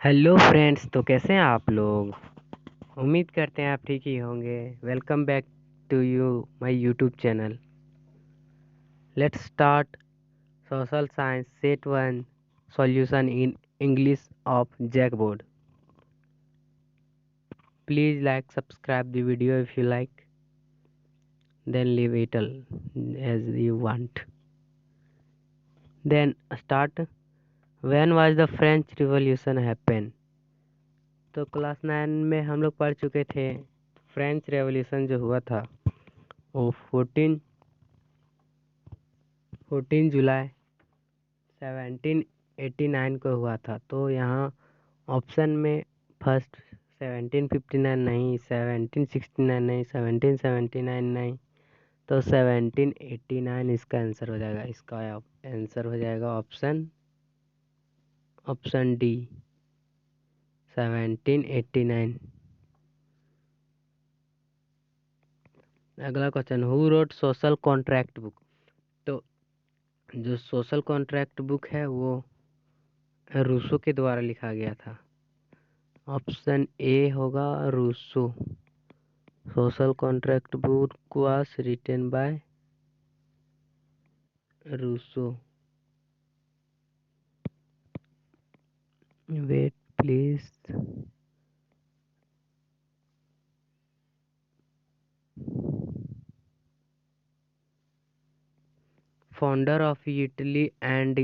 Hello friends, तो कैसे हैं आप लोग। उम्मीद करते हैं आप ठीक ही होंगे। Welcome back to you my YouTube channel. Let's start social science set one solution in English of JAC board. Please like subscribe the video if you like, then leave it as you want. Then start. When was the French Revolution happen? तो class 9 में हम लोग पढ़ चुके थे। French revolution जो हुआ था वो 14 जुलाई 1789 को हुआ था। तो यहाँ ऑप्शन में फर्स्ट 1759 नहीं, 1769 नहीं, 1779 नहीं, तो 1789 इसका आंसर हो जाएगा। इसका आंसर हो जाएगा ऑप्शन डी 1789। अगला question, who wrote social contract book. तो जो सोशल कॉन्ट्रैक्ट बुक है वो रूसो के द्वारा लिखा गया था। ऑप्शन ए होगा Rousseau. Social contract book was written by Rousseau. Wait please. Founder of Italy and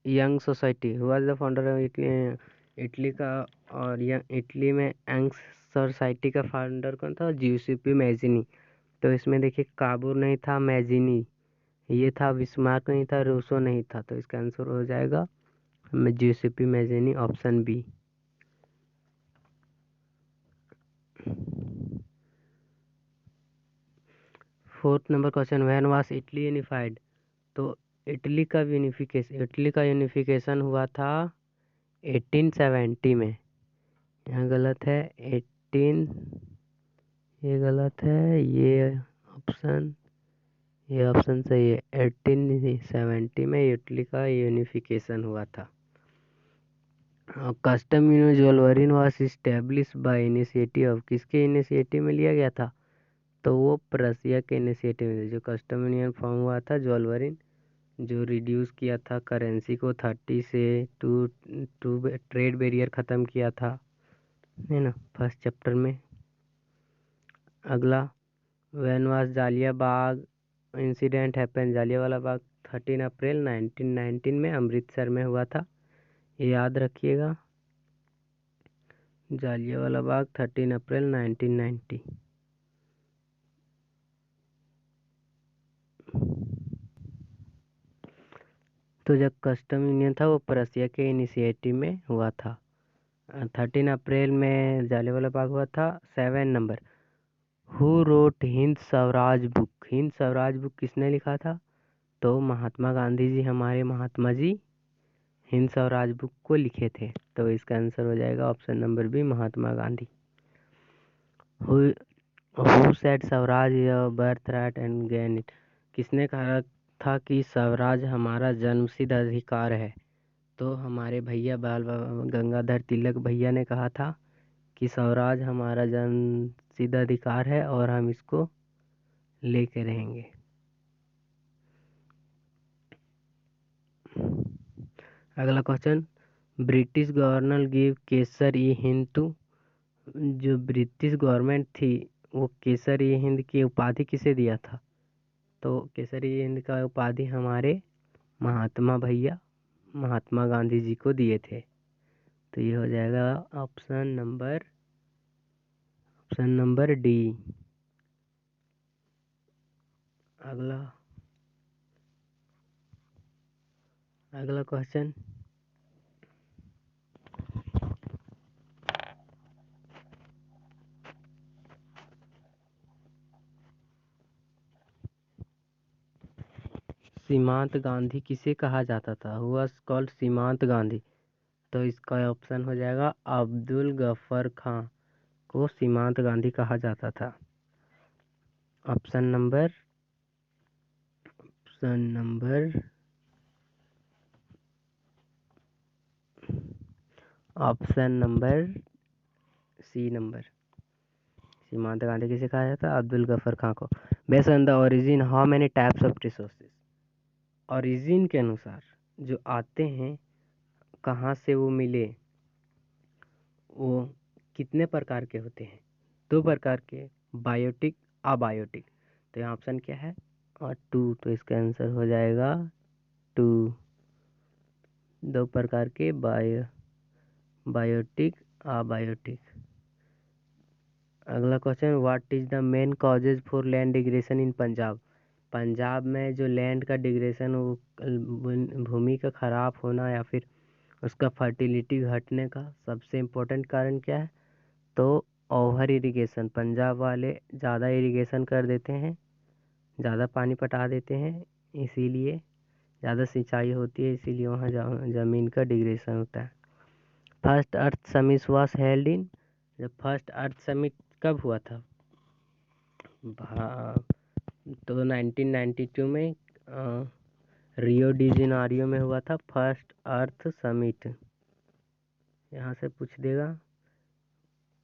young society. Who was the founder of Italy, Italy का और इटली में यंग सोसाइटी का फाउंडर कौन था? जियुसेप्पे मैजिनी। तो इसमें देखिए काबूर नहीं था, मैजिनी ये था, बिस्मार्क नहीं था, रूसो नहीं था। तो इसका आंसर हो जाएगा Giuseppe Mazzini, option B. Fourth number question, when was Italy unified. तो इटली का यूनिफिकेशन हुआ था 1870 में। यहाँ गलत है 18, ये गलत है, ये ऑप्शन सही है। 1870 में इटली का यूनिफिकेशन हुआ था। Custom union Zollverein was establish by initiative of, किसके इनिशिएटिव में लिया गया था? तो वो प्रशिया के इनिशिएटिव में। जो कस्टम यूनियन फॉर्म हुआ था ज्वेलरीन, जो रिड्यूस किया था करेंसी को 30 से टू ट्रेड बैरियर ख़त्म किया था, है ना, फर्स्ट चैप्टर में। अगला, व्हेन वाज जालिया बाग इंसिडेंट हैपन। जालियावाला बाग 13 अप्रैल 1919 में अमृतसर में हुआ था, ये याद रखिएगा। जालियावाला बाग 13 अप्रैल 1990। तो जब कस्टम यूनियन था वो प्रशिया के इनिशिएटिव में हुआ था। 13 अप्रैल में जालियावाला बाग हुआ था। 7 number, who wrote Hind Swaraj book. Hind Swaraj book किसने लिखा था? तो महात्मा गांधी जी, हमारे महात्मा जी हिंद स्वराज बुक को लिखे थे। तो इसका आंसर हो जाएगा option number B, Mahatma Gandhi. Who said Swaraj your birth right and gain it. किसने कहा था कि स्वराज हमारा जन्मसिद्ध अधिकार है? तो हमारे भैया बाल गंगाधर तिलक भैया ने कहा था कि स्वराज हमारा जन्मसिद्ध अधिकार है और हम इसको लेके रहेंगे। अगला question, British governor give Kaisar i Hind to. जो ब्रिटिश गवर्नमेंट थी वो केसर ई हिंद की उपाधि किसे दिया था? तो केसर ई हिंद का उपाधि हमारे महात्मा भैया महात्मा गांधी जी को दिए थे। तो ये हो जाएगा ऑप्शन नंबर डी। अगला अगला क्वेश्चन, सीमांत गांधी किसे कहा जाता था? हु वाज कॉल्ड सीमांत गांधी। तो इसका ऑप्शन हो जाएगा अब्दुल गफ्फर खां को सीमांत गांधी कहा जाता था। Option number option number C number. Seemant Gandhi किसे कहा जाता है? अब्दुल गफर खां को। Based on the origin how many types of resources. Origin के अनुसार जो आते हैं, कहाँ से वो मिले, वो कितने प्रकार के होते हैं? 2 प्रकार के, बायोटिक, अबायोटिक। तो यहाँ ऑप्शन क्या है? और 2, तो इसका आंसर हो जाएगा 2। 2 प्रकार के, बायोटिक, अबायोटिक। अगला question, what is the main causes for land degradation इन पंजाब। पंजाब में जो लैंड का डिग्रेडेशन, वो भूमि का खराब होना या फिर उसका फर्टिलिटी घटने का सबसे इम्पोर्टेंट कारण क्या है? तो ओवर इरिगेशन। पंजाब वाले ज़्यादा इरिगेशन कर देते हैं, ज़्यादा पानी पटा देते हैं, इसीलिए ज़्यादा सिंचाई होती है, इसीलिए वहाँ ज़मीन का डिग्रेडेशन होता है। First earth summit was held in. जब फर्स्ट अर्थ समिट कब हुआ था? तो 1992 में रियो डी जेनेरियो में हुआ था फर्स्ट अर्थ समिट। यहाँ से पूछ देगा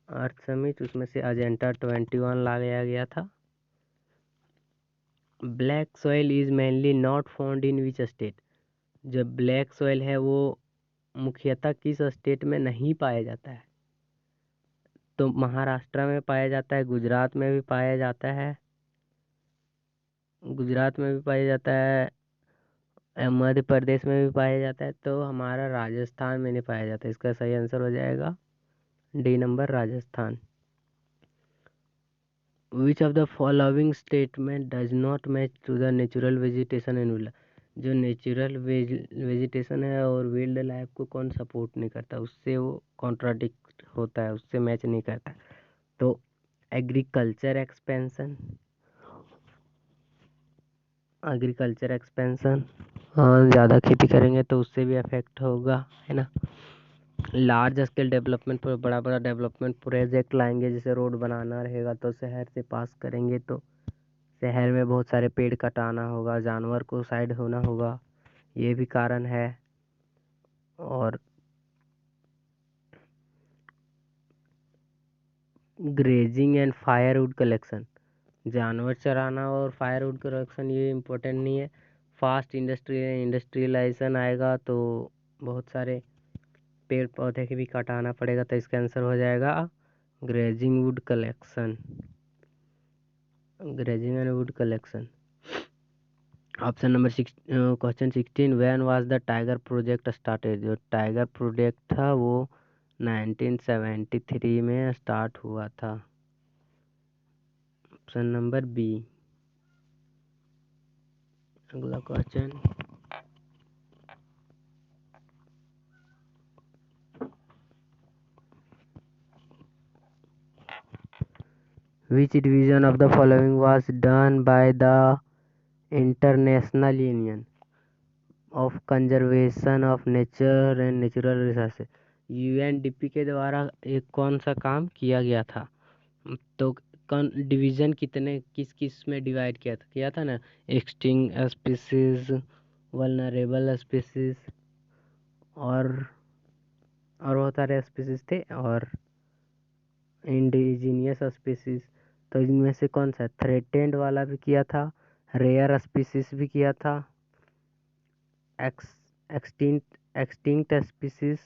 अर्थ समिट, उसमें से एजेंडा 21 लाया गया था। Black soil is mainly not found in which state. जो ब्लैक सॉइल है वो मुख्यतः किस स्टेट में नहीं पाया जाता है? तो महाराष्ट्र में पाया जाता है, गुजरात में भी पाया जाता है, मध्य प्रदेश में भी पाया जाता है, तो हमारा राजस्थान में नहीं पाया जाता। इसका सही आंसर हो जाएगा D number, Rajasthan. Which of the following statement does not match to the natural vegetation and wild. जो नेचुरल वेजिटेशन है और विल्ड लाइफ को कौन सपोर्ट नहीं करता, उससे वो कॉन्ट्राडिक्ट होता है, उससे मैच नहीं करता। तो एग्रीकल्चर एक्सपेंशन, हाँ, ज़्यादा खेती करेंगे तो उससे भी अफेक्ट होगा, है ना। लार्ज स्केल डेवलपमेंट पर बड़ा बड़ा डेवलपमेंट प्रोजेक्ट लाएंगे, जैसे रोड बनाना रहेगा तो शहर से पास करेंगे, तो शहर में बहुत सारे पेड़ कटाना होगा, जानवर को साइड होना होगा, ये भी कारण है। और ग्रेजिंग एंड फायरवुड कलेक्शन, जानवर चराना और फायरवुड कलेक्शन ये इम्पोर्टेंट नहीं है। फास्ट इंडस्ट्रियलाइजेशन आएगा तो बहुत सारे पेड़ पौधे के भी कटाना पड़ेगा, तो इसका आंसर हो जाएगा grazing wood collection, grazing and wood collection. Option number 6, question 16, when was the tiger project started. जो टाइगर प्रोजेक्ट था वो 1973 में स्टार्ट हुआ था। Option number B. अगला question, which division of the following was done by the International Union of Conservation of Nature and Natural Resources। UNDP के द्वारा एक कौन सा काम किया गया था? तो डिवीजन कितने किस किस में डिवाइड किया था ना, एक्सटिंक्ट स्पीसीज, वल्नरेबल स्पीसीज और बहुत सारे स्पीसीज थे, और इंडिजीनियस स्पीसीज। तो इनमें से कौन सा थ्रेटेंड वाला भी किया था, रेयर स्पीसीज भी किया था, एक्सटिंक्ट स्पीसीज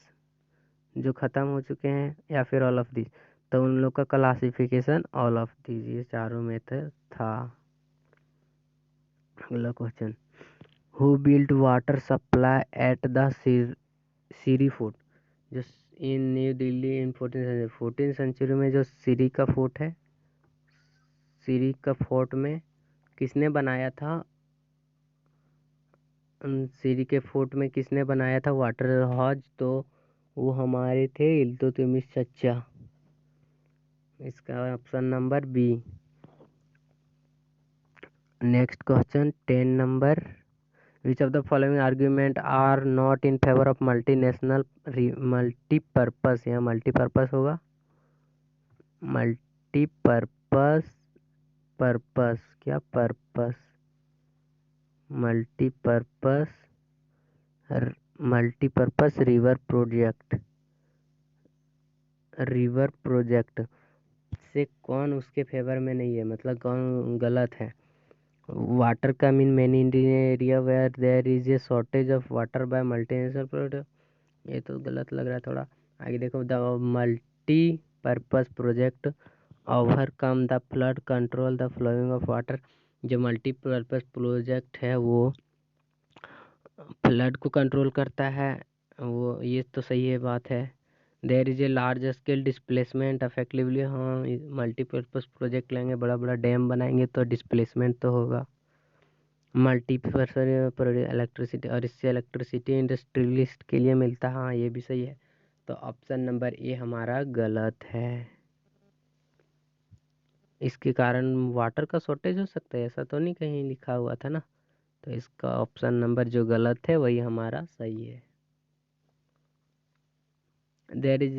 जो ख़त्म हो चुके हैं, या फिर ऑल ऑफ दिस। तो उन लोग का क्लासिफिकेशन ऑल ऑफ दिस, ये चारों में था। अगला question, who built water supply at the Siri fort. जो in new Delhi in 14th century में जो सिरी का फोर्ट है, सिरी का फोर्ट में किसने बनाया था? सिरी के फोर्ट में किसने बनाया था वाटर हॉज? तो वो हमारे थे इल्तुतमिश चचा। इसका option number B. Next question 10 number, which of the following argument are not in favour of multinational multipurpose. यहाँ मल्टीपर्पस होगा, मल्टीपर्पस, क्या purpose, multipurpose river project. River project से कौन उसके फेवर में नहीं है, मतलब कौन गलत है। Water come in many Indian area where there is a shortage of water by multinational project, ये तो गलत लग रहा है थोड़ा। आगे देखो, the multipurpose project overcome the flood control the flowing of water. जो मल्टीपर्पज प्रोजेक्ट है वो फ्लड को कंट्रोल करता है, वो ये तो सही है बात है। There is a large scale displacement effectively, हाँ मल्टीपर्पज प्रोजेक्ट लेंगे, बड़ा बड़ा डैम बनाएंगे तो डिस्प्लेसमेंट तो होगा। मल्टीपर्पज इलेक्ट्रिसिटी, और इससे इलेक्ट्रिसिटी इंडस्ट्रियलिस्ट के लिए मिलता है, हाँ ये भी सही है। तो ऑप्शन नंबर ए हमारा गलत है। इसके कारण वाटर का शॉर्टेज हो सकता है, ऐसा तो नहीं कहीं लिखा हुआ था ना। तो इसका ऑप्शन नंबर जो गलत है वही हमारा सही है। There is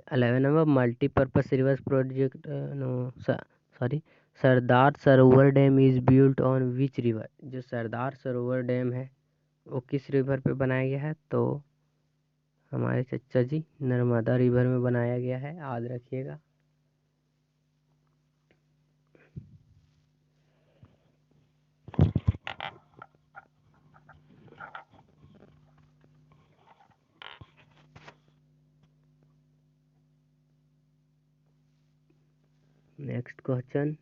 11 number multipurpose rivers project, no sorry, Sardar Sarovar dam is built on which river. जो सरदार सरोवर डैम है वो किस रिवर पे बनाया गया है, तो हमारे चचा जी नर्मदा रिवर में बनाया गया है, याद रखिएगा। Next question,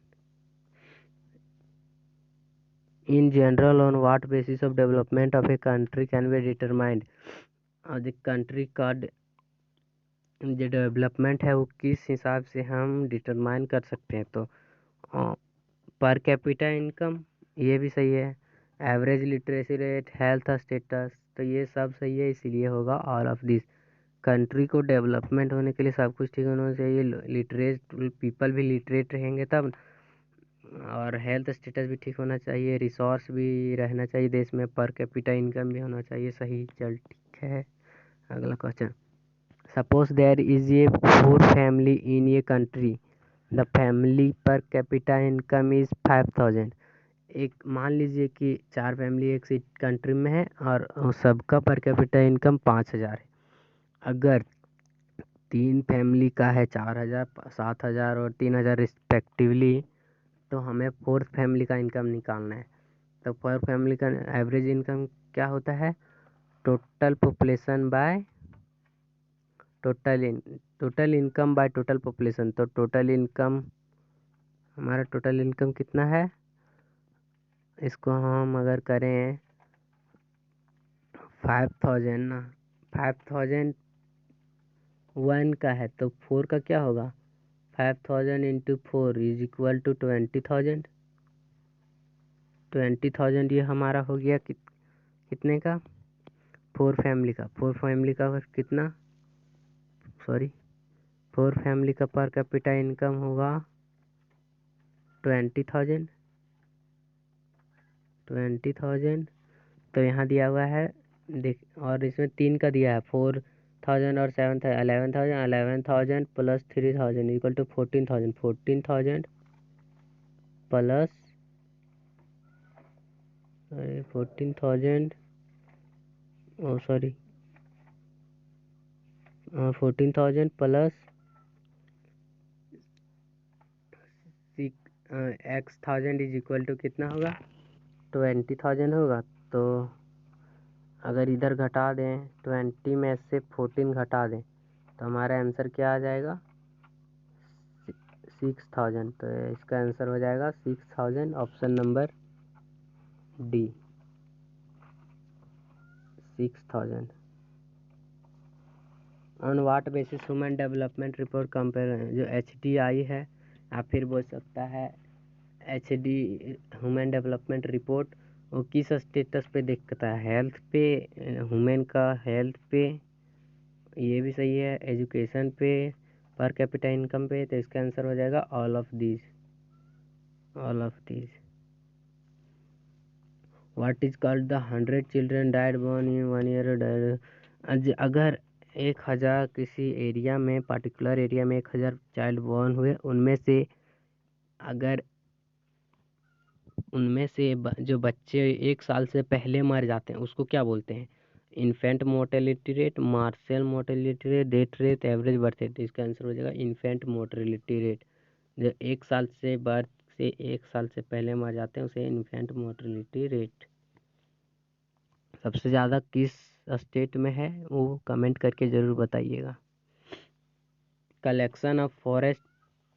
in general on what basis of development of a country can be determined. और द कंट्री का जो डेवलपमेंट है वो किस हिसाब से हम डिटरमाइन कर सकते हैं, तो पर कैपिटा इनकम, ये भी सही है। Average literacy rate, health status, तो ये सब सही है, इसीलिए होगा ऑल ऑफ दिस। कंट्री को डेवलपमेंट होने के लिए सब कुछ ठीक होना चाहिए, लिटरेट पीपल भी लिटरेट रहेंगे तब, और हेल्थ स्टेटस भी ठीक होना चाहिए, रिसोर्स भी रहना चाहिए देश में, पर कैपिटा इनकम भी होना चाहिए, सही। चल ठीक है, अगला question, suppose there is a poor family in a country, the family per capita income is 5000। एक मान लीजिए कि 4 फैमिली एक कंट्री में है और सबका पर कैपिटा इनकम 5000 है। अगर 3 फैमिली का है 4000, 7000 और 3000 रिस्पेक्टिवली, तो हमें फोर्थ फैमिली का इनकम निकालना है। तो पर फैमिली का एवरेज इनकम क्या होता है, total population by total income by total population. तो टोटल इनकम, हमारा टोटल इनकम कितना है, इसको हम अगर करें 5000 ना, 5001 का है तो 4 का क्या होगा, 5000 इंटू 4 इज इक्वल टू 20,000। 20,000 ये हमारा हो गया कितने का, 4 फैमिली का। 4 फैमिली का कितना, सॉरी 4 फैमिली का पर कैपिटा इनकम होगा 20,000। 20,000, तो यहाँ दिया हुआ है देख, और इसमें 3 का दिया है, 4000 और 7000, 11,000, 11,000 plus 3000 equal to 14,000। 14,000 plus 14,000, oh sorry 14,000 plus X thousand is equal to कितना होगा, 20,000 होगा। तो अगर इधर घटा दें, 20 में से 14 घटा दें, तो हमारा आंसर क्या आ जाएगा, 6000। तो इसका आंसर हो जाएगा 6000, option number D, 6000। On what basis human development report compare, जो HDI है या फिर बोल सकता है HD ह्यूमन डेवलपमेंट रिपोर्ट, वो किस स्टेटस पे देखता है, हेल्थ पे, ह्यूमन का हेल्थ पे, ये भी सही है, एजुकेशन पे, पर कैपिटा इनकम पे। तो इसका आंसर हो जाएगा all of these, all of these. What is called the 100 children died born in 1 year. अगर 1000 किसी एरिया में, पर्टिकुलर एरिया में 1000 चाइल्ड बॉर्न हुए, उनमें से अगर जो बच्चे 1 साल से पहले मर जाते हैं उसको क्या बोलते हैं, infant mortality rate, marshal mortality rate, death rate, average birth rate. इसका आंसर हो जाएगा इन्फेंट मोर्टेलिटी रेट। जो 1 साल से बर्थ से 1 साल से पहले मर जाते हैं उसे इन्फेंट मोर्टेलिटी रेट। सबसे ज़्यादा किस स्टेट में है वो कमेंट करके ज़रूर बताइएगा। Collection of forest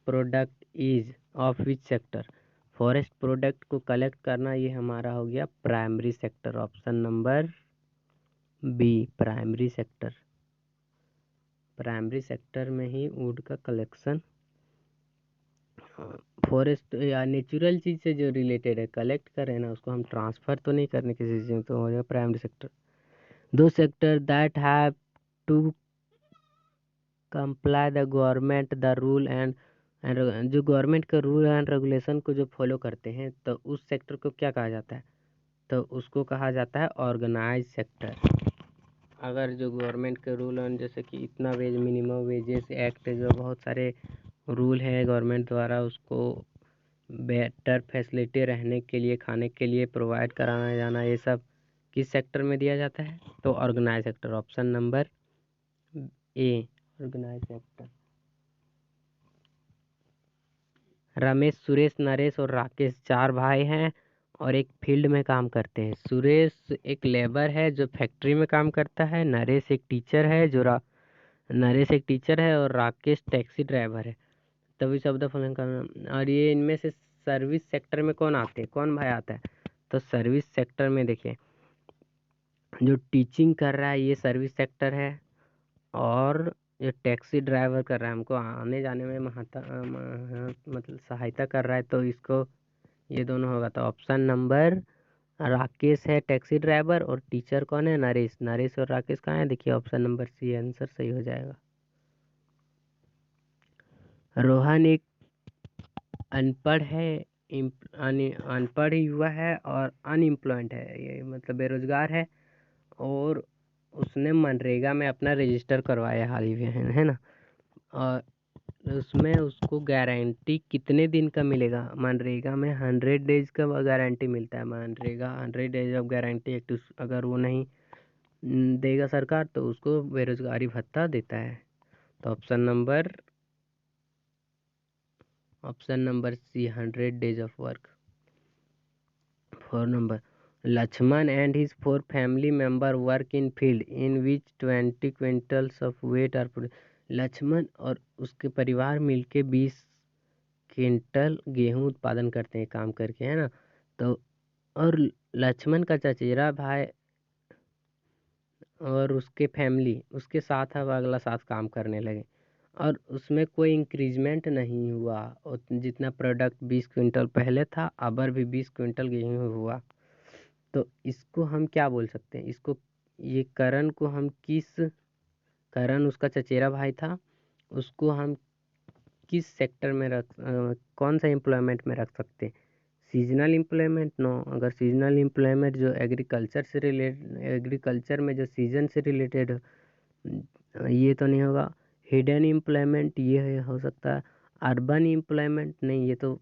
product is of which sector. Forest product को कलेक्ट करना ये हमारा हो गया primary sector. Option number B primary sector. Primary sector में ही वुड का कलेक्शन फॉरेस्ट या नेचुरल चीज़ से जो रिलेटेड है कलेक्ट कर रहे हैं ना उसको हम ट्रांसफ़र तो नहीं करने किसी चीज़ में, तो हो जाएगा प्राइमरी सेक्टर। दो sector that have to comply the government the rule and जो गवर्नमेंट का रूल एंड रेगुलेशन को जो फॉलो करते हैं तो उस सेक्टर को क्या कहा जाता है, तो उसको कहा जाता है ऑर्गेनाइज सेक्टर। अगर जो गवर्नमेंट के रूल एंड जैसे कि इतना वेज, मिनिमम वेजेस एक्ट, जो बहुत सारे रूल है गवर्नमेंट द्वारा उसको बेटर फैसिलिटी रहने के लिए, खाने के लिए प्रोवाइड कराना जाना, ये सब किस सेक्टर में दिया जाता है, तो organise sector. Option number A organise sector. Ramesh, Suresh, Naresh और राकेश 4 भाई हैं और एक फील्ड में काम करते हैं। सुरेश एक लेबर है जो फैक्ट्री में काम करता है, नरेश एक टीचर है और राकेश टैक्सी ड्राइवर है। तभी शब्द फलन करना। और ये इनमें से सर्विस सेक्टर में कौन आते हैं, कौन भाई आता है, तो सर्विस सेक्टर में देखिए जो टीचिंग कर रहा है ये सर्विस सेक्टर है, और जो टैक्सी ड्राइवर कर रहा है हमको आने जाने में मतलब सहायता कर रहा है, तो इसको ये दोनों होगा। तो ऑप्शन नंबर राकेश है टैक्सी ड्राइवर और टीचर कौन है, नरेश। नरेश और राकेश कहाँ है, देखिए ऑप्शन नंबर सी आंसर सही हो जाएगा। रोहन एक अनपढ़ है, अनपढ़ युवा है और अनएम्प्लॉयड है, ये मतलब बेरोजगार है, और उसने मनरेगा में अपना रजिस्टर करवाया हाल ही में, है ना। और उसमें उसको गारंटी कितने दिन का मिलेगा, मनरेगा में 100 डेज का गारंटी मिलता है। MNREGA 100 days of guarantee act, अगर वो नहीं देगा सरकार तो उसको बेरोजगारी भत्ता देता है। तो option number C 100 days of work. 4 number, Lakshman and his 4 family member work in field in which 20 quintals of weight are produce. Lakshman और उसके परिवार मिलके 20 क्विंटल गेहूं उत्पादन करते हैं काम करके, है ना। तो और लक्ष्मण का चचेरा भाई और उसके फैमिली उसके साथ अब अगला साथ काम करने लगे, और उसमें कोई इंक्रीजमेंट नहीं हुआ, और जितना प्रोडक्ट 20 क्विंटल पहले था अब भी 20 क्विंटल गेहूं हुआ। तो इसको हम क्या बोल सकते हैं, इसको ये करण को हम करण उसका चचेरा भाई था, उसको हम किस सेक्टर में कौन सा एम्प्लॉयमेंट में रख सकते हैं। सीजनल एम्प्लॉयमेंट नो, अगर सीजनल एम्प्लॉयमेंट जो एग्रीकल्चर में जो सीजन से रिलेटेड ये तो नहीं होगा। हिडन एम्प्लॉयमेंट ये हो सकता है। अर्बन एम्प्लॉयमेंट नहीं, ये तो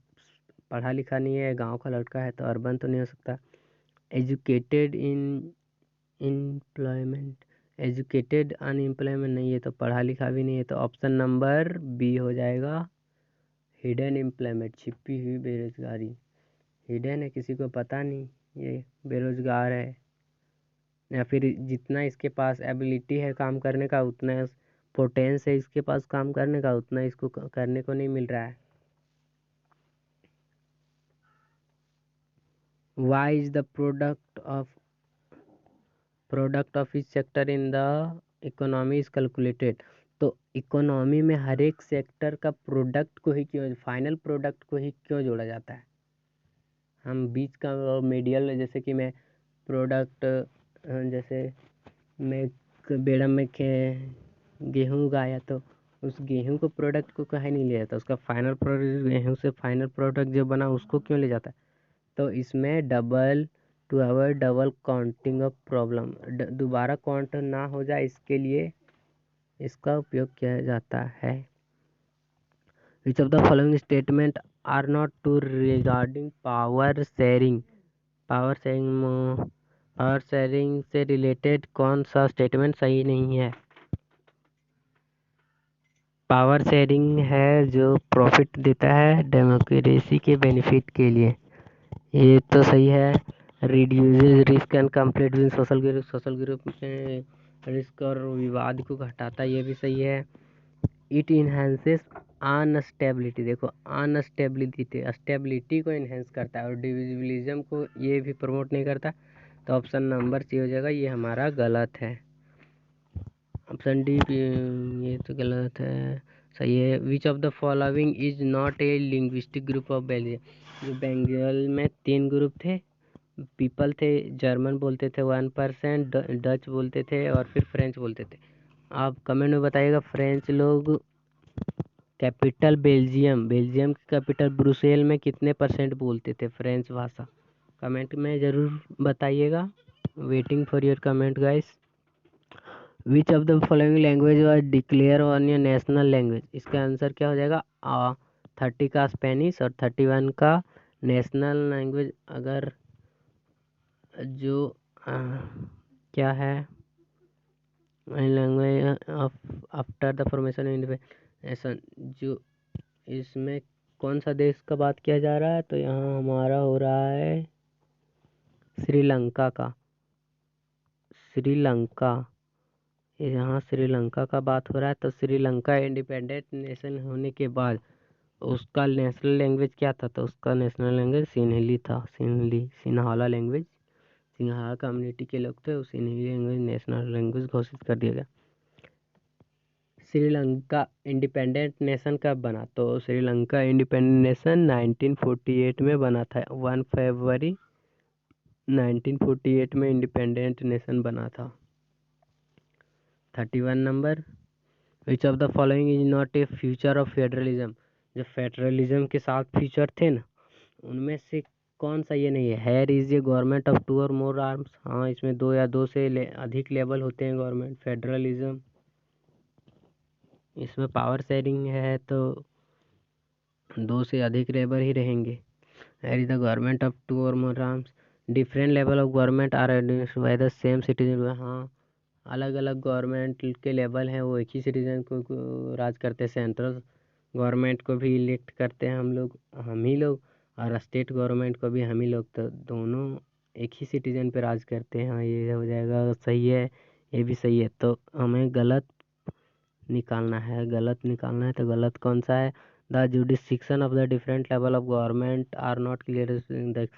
पढ़ा लिखा नहीं है, गांव का लड़का है, तो अर्बन तो नहीं हो सकता। एजुकेटेड एम्प्लॉयमेंट, एजुकेटेड अनएम्प्लॉयमेंट नहीं, ये तो पढ़ा लिखा भी नहीं है। तो ऑप्शन नंबर बी हो जाएगा हिडन एम्प्लॉयमेंट, छिपी हुई बेरोजगारी। हिडन है, किसी को पता नहीं ये बेरोजगार है, या फिर जितना इसके पास एबिलिटी है काम करने का, उतना पोटेंस है इसके पास काम करने का, उतना इसको करने को नहीं मिल रहा है। Why is the product of each sector in the economy is calculated. तो इकोनॉमी में हर एक सेक्टर का प्रोडक्ट को ही क्यों, फाइनल प्रोडक्ट को ही क्यों जोड़ा जाता है। हम बीच का मीडियल, जैसे कि मैं प्रोडक्ट, जैसे मैं बेड़म में गेहूँ उगाया तो उस गेहूँ को प्रोडक्ट को कहीं नहीं ले जाता, उसका फाइनल प्रोडक्ट, गेहूँ से फाइनल प्रोडक्ट जो बना उसको क्यों ले जाता है। तो इसमें to avoid double counting of problem, दोबारा काउंट ना हो जाए इसके लिए इसका उपयोग किया जाता है। Which of the following statement are not true regarding power sharing. Power sharing power sharing से रिलेटेड कौन सा स्टेटमेंट सही नहीं है? पावर शेयरिंग है जो प्रॉफिट देता है डेमोक्रेसी के बेनिफिट के लिए, ये तो सही है। Reduces risk and complete win social group में रिस्क और विवाद को घटाता, ये भी सही है। इट इन्हेंसेस अनस्टेबिलिटी, देखो स्टेबिलिटी को इन्हेंस करता है और डिविजिबिलिज्म को ये भी प्रमोट नहीं करता। तो ऑप्शन नंबर सी हो जाएगा, ये हमारा गलत है। ऑप्शन डी ये तो गलत है। सही है। Which of the following is not a linguistic group of Belgium, जो बेंगल में 3 ग्रुप थे, पीपल थे, जर्मन बोलते थे 1%, डच बोलते थे और फिर फ्रेंच बोलते थे। आप कमेंट में बताइएगा फ्रेंच लोग कैपिटल बेल्जियम की कैपिटल ब्रुसेल में कितने % बोलते थे फ्रेंच भाषा? कमेंट में ज़रूर बताइएगा। Waiting for your comment guys. Which of the following language was declare on your national language, इसका आंसर क्या हो जाएगा? 30 का स्पेनिश और 31 का नेशनल लैंग्वेज। अगर जो क्या है language after the formation independence, जो इसमें कौन सा देश का बात किया जा रहा है? तो यहाँ हमारा हो रहा है श्रीलंका का। श्रीलंका, यहाँ श्रीलंका का बात हो रहा है। तो श्रीलंका इंडिपेंडेंट नेशन होने के बाद उसका नेशनल लैंग्वेज क्या था? तो उसका नेशनल लैंग्वेज सिन्हली था। सिन्हाला लैंग्वेज, सिन्हाला कम्युनिटी के लोग थे, उस सिन्हली लैंग्वेज नेशनल लैंग्वेज घोषित कर दिया गया। श्रीलंका इंडिपेंडेंट नेशन कब बना? तो श्रीलंका इंडिपेंडेंट नेशन 1948 में बना था। 1 फरवरी 1948 में इंडिपेंडेंट नेशन बना था। 31 number, which of the following is not a future of federalism, जो फेडरलिज्म के साथ फ्यूचर थे ना, उनमें से कौन सा ये नहीं है? Here is a government of 2 or more arms, हाँ इसमें 2 या 2 से अधिक लेवल होते हैं गवर्नमेंट। फेडरलिज्म, इसमें पावर शेयरिंग है तो 2 से अधिक लेवल ही रहेंगे। Here is the government of 2 or more arms, different level of government are administrated by the same citizen, हाँ अलग अलग गवर्नमेंट के लेवल हैं, वो एक ही सिटीजन को राज करते हैं। सेंट्रल गवर्नमेंट को भी इलेक्ट करते हैं हम ही लोग, और स्टेट गवर्नमेंट को भी हम ही लोग, तो दोनों एक ही सिटीजन पे राज करते हैं। हाँ ये हो जाएगा, सही है, ये भी सही है। तो हमें गलत निकालना है, तो गलत कौन सा है? The jurisdiction of the different level of government are not clear in the,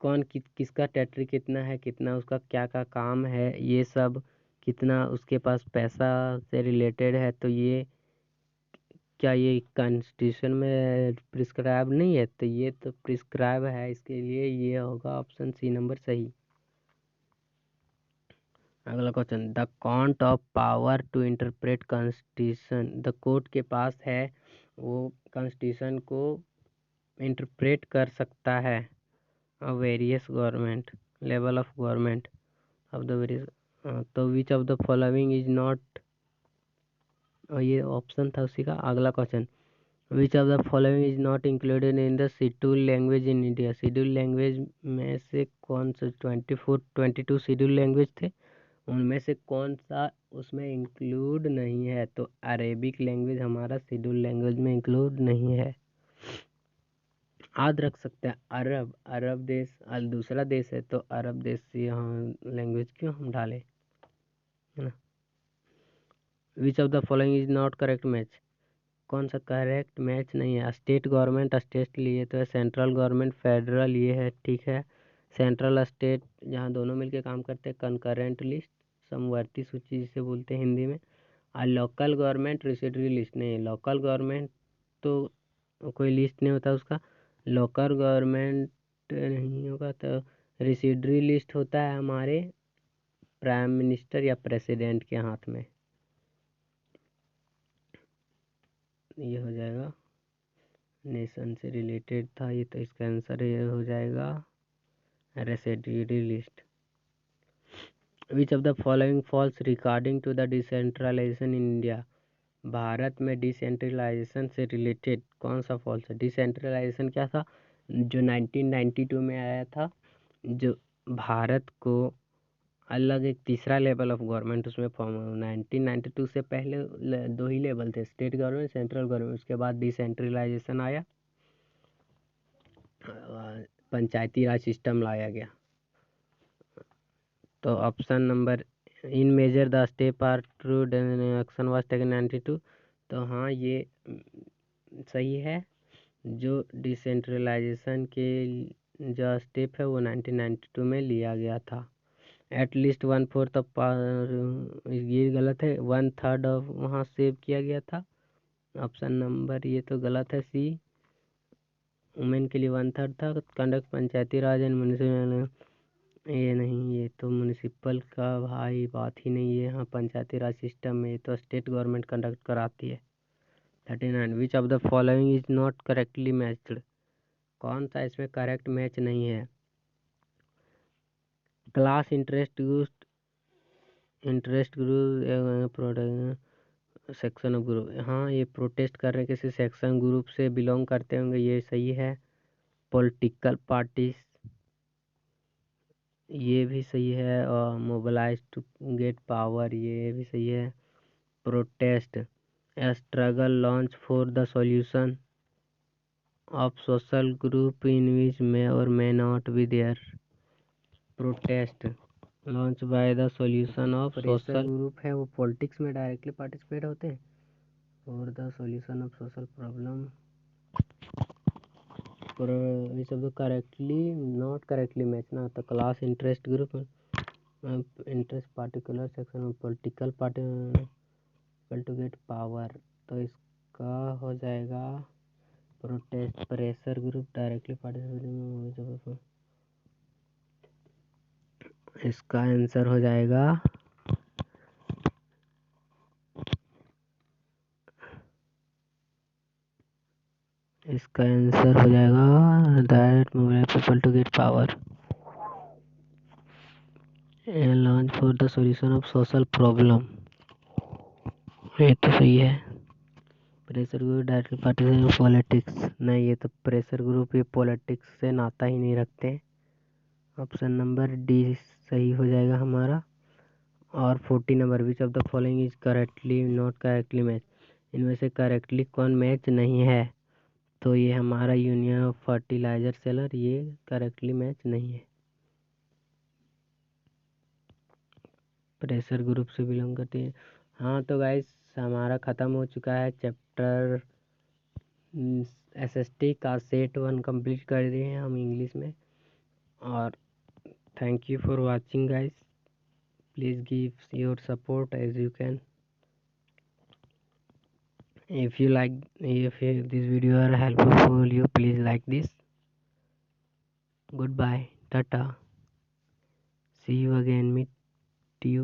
कौन किसका टेरिटरी कितना है, कितना उसका क्या का काम है, ये सब कितना उसके पास पैसा से रिलेटेड है, तो ये क्या ये कॉन्स्टिट्यूशन में प्रिस्क्राइब नहीं है? तो ये तो प्रिस्क्राइब है, इसके लिए ये होगा ऑप्शन सी नंबर सही। अगला question, the count of power to interpret constitution, the court के पास है, वो कॉन्स्टिट्यूशन को इंटरप्रेट कर सकता है। Various government level of government of the various, तो which of the following is not, ये ऑप्शन था उसी का। अगला question, which of the following is not included in the schedule language in India, schedule language में से कौन सा? 22 शेड्यूल लैंग्वेज थे, उनमें से कौन सा उसमें इंक्लूड नहीं है? तो अरेबिक लैंग्वेज हमारा शेड्यूल लैंग्वेज में इंक्लूड नहीं है। याद रख सकते हैं, अरब देश दूसरा देश है, तो अरब देश से यहाँ लैंग्वेज क्यों हम डालें, है ना। विच of the following is not correct match, कौन सा करेक्ट मैच नहीं है? स्टेट गवर्नमेंट स्टेट लिए तो है, सेंट्रल गवर्नमेंट फेडरल ये है, ठीक है। सेंट्रल स्टेट जहाँ दोनों मिलके काम करते हैं, कंकरेंट लिस्ट, समवर्ती सूची जिसे बोलते हैं हिंदी में। और लोकल गवर्नमेंट रेसिडरी लिस्ट नहीं है, लोकल गवर्नमेंट तो कोई लिस्ट नहीं होता उसका, लोकल गवर्नमेंट नहीं होगा, तो रेसिडरी लिस्ट होता है हमारे प्राइम मिनिस्टर या प्रेसिडेंट के हाथ में। ये हो जाएगा, नेशन से रिलेटेड था ये, तो इसका आंसर ये हो जाएगा residuary list. Which of the following false regarding to the decentralisation in India, Bharat में डिसेंट्रलाइजेशन से रिलेटेड कौन सा फॉल्स है? डिसेंट्रलाइजेशन क्या था? जो 1992 में आया था, जो भारत को अलग एक तीसरा लेवल ऑफ गवर्नमेंट उसमें फॉर्म 1992 से पहले दो ही लेवल थे, स्टेट गवर्नमेंट, सेंट्रल गवर्नमेंट। उसके बाद डिसेंट्रलाइजेशन आया, पंचायती राज सिस्टम लाया गया। तो option number in major the step are true action was taken 92। तो हाँ, ये सही है। जो डिसेंट्रलाइजेशन के जो स्टेप है वो 1992 में लिया गया था। एटलीस्ट 1/4 ऑफ, ये गलत है, 1/3 ऑफ वहाँ सेव किया गया था। ऑप्शन नंबर ये तो गलत है, सी, वुमेन के लिए 1/3 था। Conduct Panchayati Raj and municipal, ये नहीं, ये तो म्यूनिसिपल का भाई बात ही नहीं है। हाँ, पंचायती राज सिस्टम में ये तो स्टेट गवर्नमेंट कंडक्ट कराती है। 39 विच of the following is not correctly matched. कौन सा इसमें करेक्ट मैच नहीं है? Class interest group product section of group. हाँ, ये प्रोटेस्ट कर रहे किसी सेक्शन ग्रुप से बिलोंग करते होंगे, ये सही है। पॉलिटिकल पार्टीज, ये भी सही है। और मोबिलाइज टू गेट पावर, ये भी सही है। Protest a struggle launch for the solution of social group in which may or may not be there. Protest launch by the solution of social group है, वो पॉलिटिक्स में directly participate होते हैं। For the solution of social problem, ये सब correctly not correctly match ना होता। Class interest group, interest particular section of political party to get power, तो इसका हो जाएगा protest. Pressure group directly participate, इसका आंसर हो जाएगा that mobile people to get power and launch for the solution of social problem, ये तो सही है। Pressure group directly participate politics, नहीं, ये तो प्रेशर ग्रुप ये पॉलिटिक्स से नाता ही नहीं रखते। ऑप्शन नंबर डी सही हो जाएगा हमारा। और 40 number which of the following is correctly not correctly match, इनमें से करेक्टली कौन मैच नहीं है? तो ये हमारा यूनियन ऑफ फर्टिलाइजर सेलर, ये करेक्टली मैच नहीं है, प्रेशर ग्रुप से बिलोंग करती है। हाँ, तो गाइस हमारा ख़त्म हो चुका है चैप्टर एसएसटी का सेट 1 कंप्लीट कर दिए हैं हम इंग्लिश में। और thank you for watching guys, please give your support as you can. If this video are helpful for you, please like this. Goodbye, tata, see you again, meet you